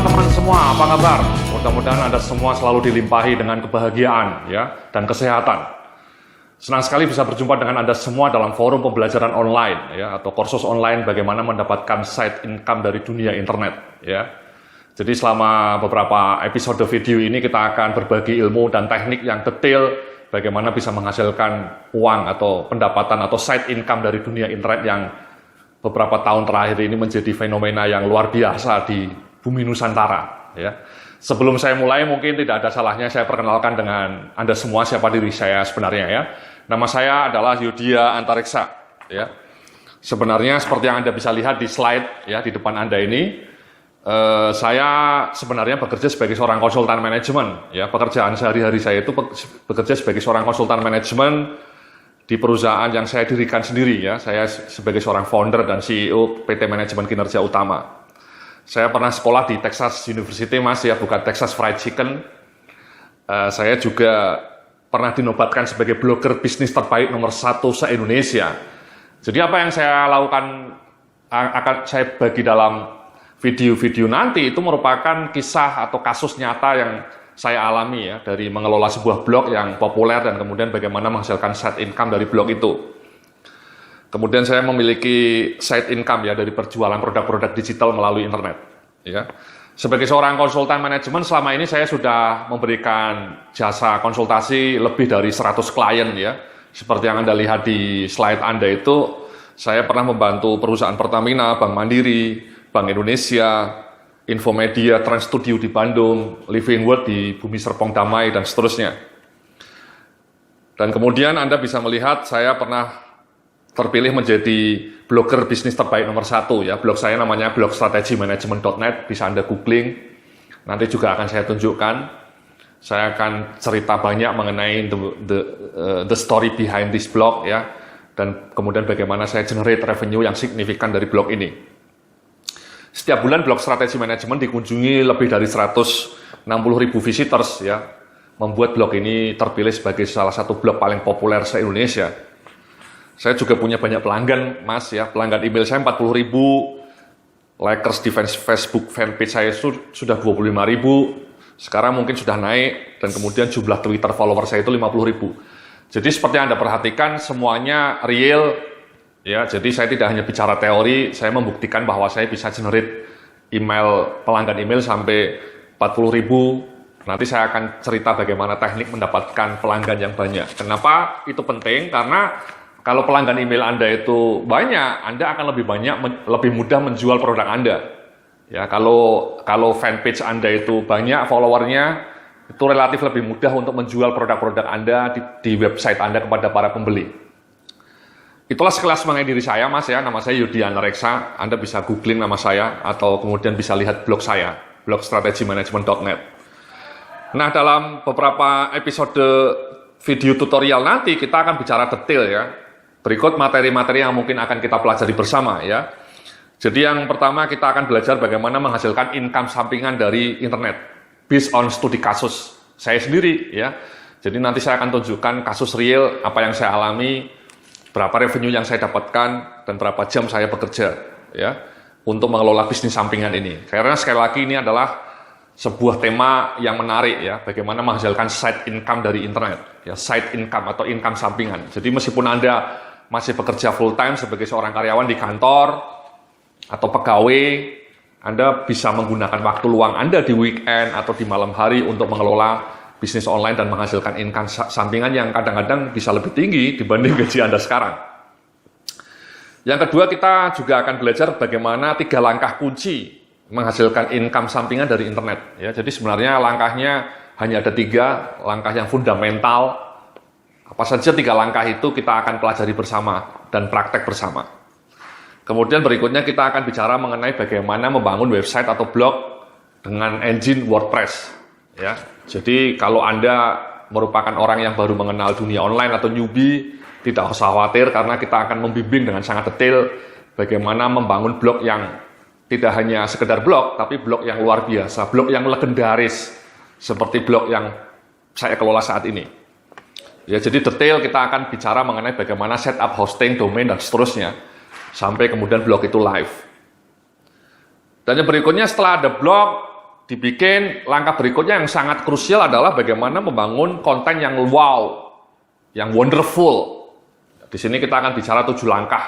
teman-teman semua, apa kabar? Mudah-mudahan Anda semua selalu dilimpahi dengan kebahagiaan ya dan kesehatan. Senang sekali bisa berjumpa dengan Anda semua dalam forum pembelajaran online ya atau kursus online bagaimana mendapatkan side income dari dunia internet ya. Jadi selama beberapa episode video ini kita akan berbagi ilmu dan teknik yang detail bagaimana bisa menghasilkan uang atau pendapatan atau side income dari dunia internet yang beberapa tahun terakhir ini menjadi fenomena yang luar biasa di bumi Nusantara ya. Sebelum saya mulai mungkin tidak ada salahnya saya perkenalkan dengan Anda semua siapa diri saya sebenarnya ya. Nama saya adalah Yudhya Antariksa ya. Sebenarnya seperti yang Anda bisa lihat di slide ya di depan Anda ini, saya sebenarnya bekerja sebagai seorang konsultan manajemen ya. Pekerjaan sehari-hari saya itu bekerja sebagai seorang konsultan manajemen di perusahaan yang saya dirikan sendiri ya. Saya sebagai seorang founder dan CEO PT Manajemen Kinerja Utama. Saya pernah sekolah di Texas University Mas ya, bukan Texas Fried Chicken. Saya juga pernah dinobatkan sebagai blogger bisnis terbaik nomor 1 se-Indonesia. Jadi apa yang saya lakukan akan saya bagi dalam video-video nanti itu merupakan kisah atau kasus nyata yang saya alami ya, dari mengelola sebuah blog yang populer dan kemudian bagaimana menghasilkan side income dari blog itu. Kemudian saya memiliki side income ya dari perjualan produk-produk digital melalui internet ya. Sebagai seorang konsultan manajemen selama ini saya sudah memberikan jasa konsultasi lebih dari 100 klien ya. Seperti yang Anda lihat di slide Anda itu, saya pernah membantu perusahaan Pertamina, Bank Mandiri, Bank Indonesia, Infomedia, Trans Studio di Bandung, Living World di Bumi Serpong Damai, dan seterusnya. Dan kemudian Anda bisa melihat saya pernah terpilih menjadi blogger bisnis terbaik nomor 1 ya. Blog saya namanya blogstrategimanagement.net, bisa Anda googling. Nanti juga akan saya tunjukkan. Saya akan cerita banyak mengenai the story behind this blog ya. Dan kemudian bagaimana saya generate revenue yang signifikan dari blog ini. Setiap bulan blog strategi manajemen dikunjungi lebih dari 160.000 visitors ya. Membuat blog ini terpilih sebagai salah satu blog paling populer se-Indonesia. Saya juga punya banyak pelanggan, Mas ya. Pelanggan email saya 40.000, likers di Facebook fanpage saya sudah 25.000. Sekarang mungkin sudah naik, dan kemudian jumlah Twitter follower saya itu 50.000. Jadi seperti yang Anda perhatikan, semuanya real ya. Jadi saya tidak hanya bicara teori, saya membuktikan bahwa saya bisa generate email, pelanggan email sampai 40.000. Nanti saya akan cerita bagaimana teknik mendapatkan pelanggan yang banyak. Kenapa itu penting? Karena kalau pelanggan email Anda itu banyak, Anda akan lebih mudah menjual produk Anda. Ya, kalau fanpage Anda itu banyak followernya, itu relatif lebih mudah untuk menjual produk-produk Anda di website Anda kepada para pembeli. Itulah sekelas mengenai diri saya, Mas ya. Nama saya Yudhya Antariksa. Anda bisa googling nama saya atau kemudian bisa lihat blog saya, blogstrategimanagement.net. Nah, dalam beberapa episode video tutorial nanti kita akan bicara detail ya. Berikut materi-materi yang mungkin akan kita pelajari bersama ya. Jadi yang pertama kita akan belajar bagaimana menghasilkan income sampingan dari internet based on studi kasus saya sendiri ya. Jadi nanti saya akan tunjukkan kasus real apa yang saya alami, berapa revenue yang saya dapatkan, dan berapa jam saya bekerja ya untuk mengelola bisnis sampingan ini. Karena sekali lagi ini adalah sebuah tema yang menarik ya, bagaimana menghasilkan side income dari internet ya, side income atau income sampingan. Jadi meskipun Anda masih bekerja full time sebagai seorang karyawan di kantor atau pegawai, Anda bisa menggunakan waktu luang Anda di weekend atau di malam hari untuk mengelola bisnis online dan menghasilkan income sampingan yang kadang-kadang bisa lebih tinggi dibanding gaji Anda sekarang. Yang kedua, kita juga akan belajar bagaimana 3 langkah kunci menghasilkan income sampingan dari internet. Ya, jadi sebenarnya langkahnya hanya ada 3 langkah yang fundamental. Apa saja 3 langkah itu kita akan pelajari bersama dan praktek bersama. Kemudian berikutnya kita akan bicara mengenai bagaimana membangun website atau blog dengan engine WordPress. Ya, jadi kalau Anda merupakan orang yang baru mengenal dunia online atau newbie, tidak usah khawatir karena kita akan membimbing dengan sangat detail bagaimana membangun blog yang tidak hanya sekedar blog, tapi blog yang luar biasa, blog yang legendaris, seperti blog yang saya kelola saat ini. Ya, jadi detail kita akan bicara mengenai bagaimana setup hosting, domain, dan seterusnya, sampai kemudian blog itu live. Dan yang berikutnya setelah ada blog, dibikin. Langkah berikutnya yang sangat krusial adalah bagaimana membangun konten yang wow, yang wonderful. Di sini kita akan bicara 7 langkah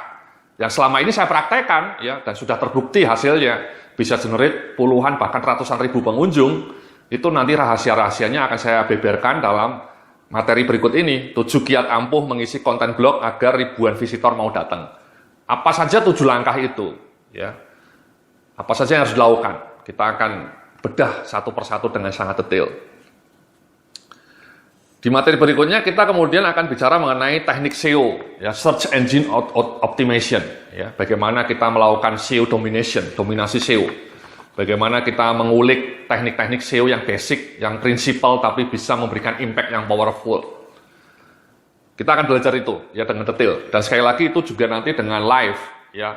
yang selama ini saya praktekkan ya, dan sudah terbukti hasilnya bisa generate puluhan bahkan ratusan ribu pengunjung. Itu nanti rahasia-rahasianya akan saya beberkan dalam materi berikut ini. 7 kiat ampuh mengisi konten blog agar ribuan visitor mau datang. Apa saja 7 langkah itu? Ya, apa saja yang harus dilakukan? Kita akan bedah satu persatu dengan sangat detail. Di materi berikutnya kita kemudian akan bicara mengenai teknik SEO, ya, Search Engine Optimization, ya, bagaimana kita melakukan SEO domination, dominasi SEO, bagaimana kita mengulik teknik-teknik SEO yang basic, yang prinsipal tapi bisa memberikan impact yang powerful. Kita akan belajar itu ya dengan detail, dan sekali lagi itu juga nanti dengan live, ya,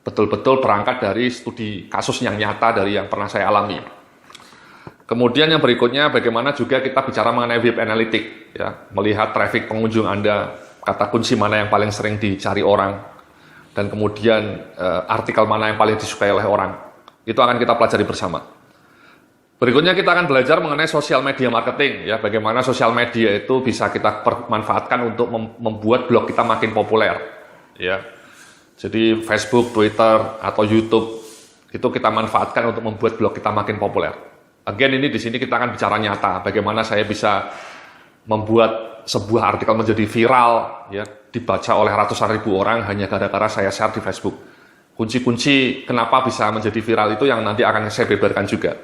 betul-betul berangkat dari studi kasus yang nyata dari yang pernah saya alami. Kemudian yang berikutnya bagaimana juga kita bicara mengenai web analytics, ya, melihat traffic pengunjung Anda, kata kunci mana yang paling sering dicari orang, dan kemudian artikel mana yang paling disukai oleh orang. Itu akan kita pelajari bersama. Berikutnya kita akan belajar mengenai social media marketing, ya, bagaimana sosial media itu bisa kita manfaatkan untuk membuat blog kita makin populer, ya. Jadi Facebook, Twitter, atau YouTube itu kita manfaatkan untuk membuat blog kita makin populer. Again, ini di sini kita akan bicara nyata, bagaimana saya bisa membuat sebuah artikel menjadi viral, ya, dibaca oleh ratusan ribu orang hanya gara-gara saya share di Facebook. Kunci-kunci kenapa bisa menjadi viral itu yang nanti akan saya beberkan juga.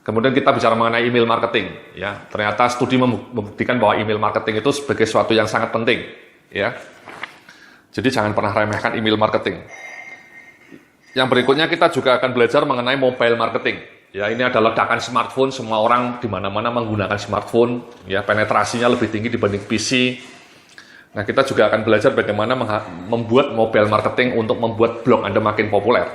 Kemudian kita bicara mengenai email marketing, ya. Ternyata studi membuktikan bahwa email marketing itu sebagai sesuatu yang sangat penting, ya. Jadi jangan pernah remehkan email marketing. Yang berikutnya kita juga akan belajar mengenai mobile marketing. Ya, ini adalah ledakan smartphone, semua orang di mana-mana menggunakan smartphone, ya, penetrasinya lebih tinggi dibanding PC. Nah, kita juga akan belajar bagaimana membuat mobile marketing untuk membuat blog Anda makin populer.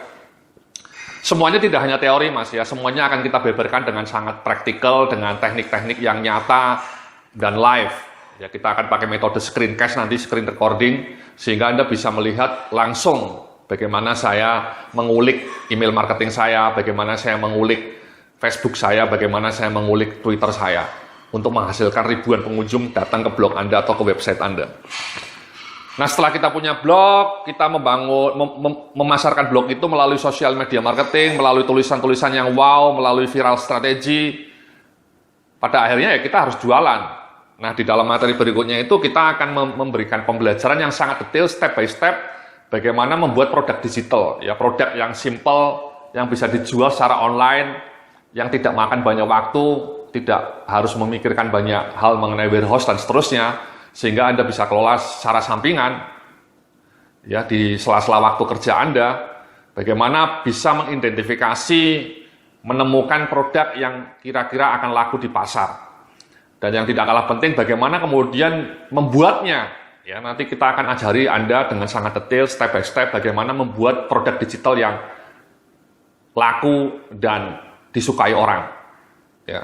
Semuanya tidak hanya teori, Mas, ya, semuanya akan kita beberkan dengan sangat praktikal, dengan teknik-teknik yang nyata dan live. Ya, kita akan pakai metode screencast nanti, screen recording, sehingga Anda bisa melihat langsung bagaimana saya mengulik email marketing saya, bagaimana saya mengulik Facebook saya, bagaimana saya mengulik Twitter saya untuk menghasilkan ribuan pengunjung datang ke blog Anda atau ke website Anda. Nah, setelah kita punya blog, kita memasarkan blog itu melalui sosial media marketing, melalui tulisan-tulisan yang wow, melalui viral strategi. Pada akhirnya ya kita harus jualan. Nah, di dalam materi berikutnya itu kita akan memberikan pembelajaran yang sangat detail, step by step, bagaimana membuat produk digital, ya, produk yang simple, yang bisa dijual secara online, yang tidak makan banyak waktu, tidak harus memikirkan banyak hal mengenai warehouse dan seterusnya, sehingga Anda bisa kelola secara sampingan, ya, di sela-sela waktu kerja Anda, bagaimana bisa mengidentifikasi, menemukan produk yang kira-kira akan laku di pasar. Dan yang tidak kalah penting, bagaimana kemudian membuatnya. Ya, nanti kita akan ajari Anda dengan sangat detail, step by step, bagaimana membuat produk digital yang laku dan disukai orang. Ya.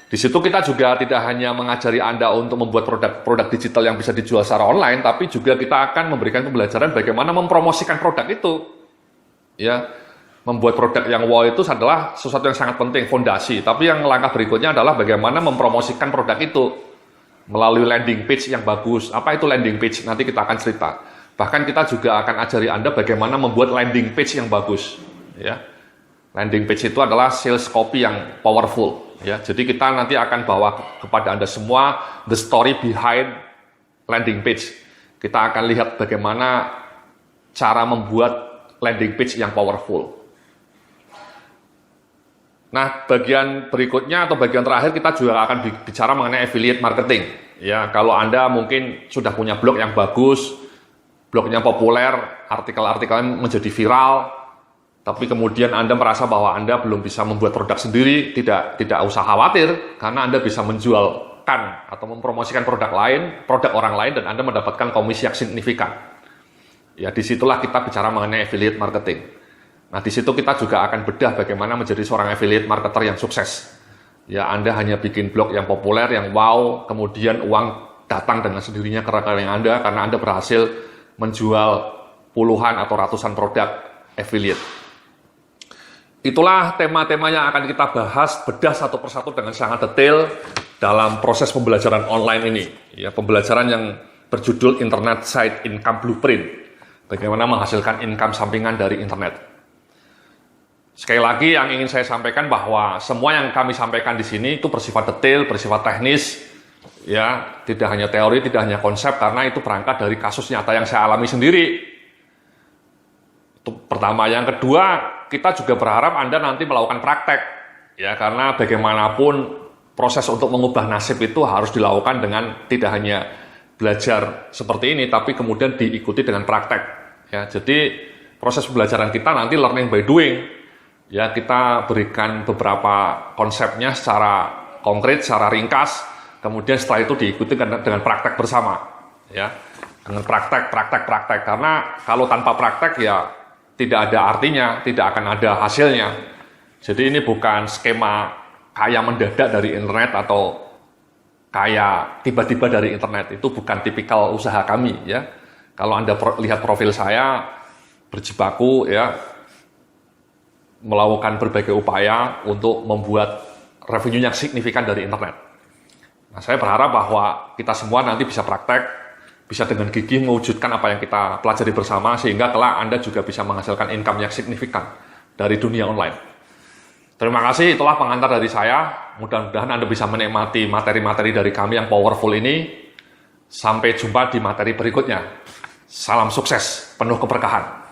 Di situ kita juga tidak hanya mengajari Anda untuk membuat produk digital yang bisa dijual secara online, tapi juga kita akan memberikan pembelajaran bagaimana mempromosikan produk itu. Ya, membuat produk yang wow itu adalah sesuatu yang sangat penting, fondasi. Tapi yang langkah berikutnya adalah bagaimana mempromosikan produk itu melalui landing page yang bagus. Apa itu landing page? Nanti kita akan cerita. Bahkan kita juga akan ajari Anda bagaimana membuat landing page yang bagus. Ya. Landing page itu adalah sales copy yang powerful. Ya. Jadi kita nanti akan bawa kepada Anda semua the story behind landing page. Kita akan lihat bagaimana cara membuat landing page yang powerful. Nah, bagian berikutnya atau bagian terakhir kita juga akan bicara mengenai affiliate marketing. Ya, kalau Anda mungkin sudah punya blog yang bagus, blognya populer, artikel-artikelnya menjadi viral, tapi kemudian Anda merasa bahwa Anda belum bisa membuat produk sendiri, tidak usah khawatir, karena Anda bisa menjualkan atau mempromosikan produk orang lain, dan Anda mendapatkan komisi yang signifikan. Ya, disitulah kita bicara mengenai affiliate marketing. Nah, di situ kita juga akan bedah bagaimana menjadi seorang affiliate marketer yang sukses. Ya, Anda hanya bikin blog yang populer, yang wow, kemudian uang datang dengan sendirinya ke rekening Anda karena Anda berhasil menjual puluhan atau ratusan produk affiliate. itulah tema-tema yang akan kita bahas bedah satu persatu dengan sangat detail dalam proses pembelajaran online ini. Ya, pembelajaran yang berjudul Internet Side Income Blueprint. Bagaimana menghasilkan income sampingan dari internet. Sekali lagi yang ingin saya sampaikan bahwa semua yang kami sampaikan di sini itu bersifat detail, bersifat teknis, ya, tidak hanya teori, tidak hanya konsep, karena itu berangkat dari kasus nyata yang saya alami sendiri. Itu pertama. Yang kedua, kita juga berharap Anda nanti melakukan praktek, ya, karena bagaimanapun proses untuk mengubah nasib itu harus dilakukan dengan tidak hanya belajar seperti ini, tapi kemudian diikuti dengan praktek. Ya, jadi proses pembelajaran kita nanti learning by doing. Ya, kita berikan beberapa konsepnya secara konkret, secara ringkas. Kemudian setelah itu diikuti dengan praktek bersama. Ya, dengan praktek. Karena kalau tanpa praktek ya tidak ada artinya, tidak akan ada hasilnya. Jadi ini bukan skema kaya mendadak dari internet atau kaya tiba-tiba dari internet. Itu bukan tipikal usaha kami, ya. Kalau Anda lihat profil saya, berjibaku, ya, melakukan berbagai upaya untuk membuat revenue yang signifikan dari internet. Nah, saya berharap bahwa kita semua nanti bisa praktek, bisa dengan gigih mewujudkan apa yang kita pelajari bersama, sehingga kelak Anda juga bisa menghasilkan income yang signifikan dari dunia online. Terima kasih, itulah pengantar dari saya. Mudah-mudahan Anda bisa menikmati materi-materi dari kami yang powerful ini. Sampai jumpa di materi berikutnya. Salam sukses, penuh keberkahan.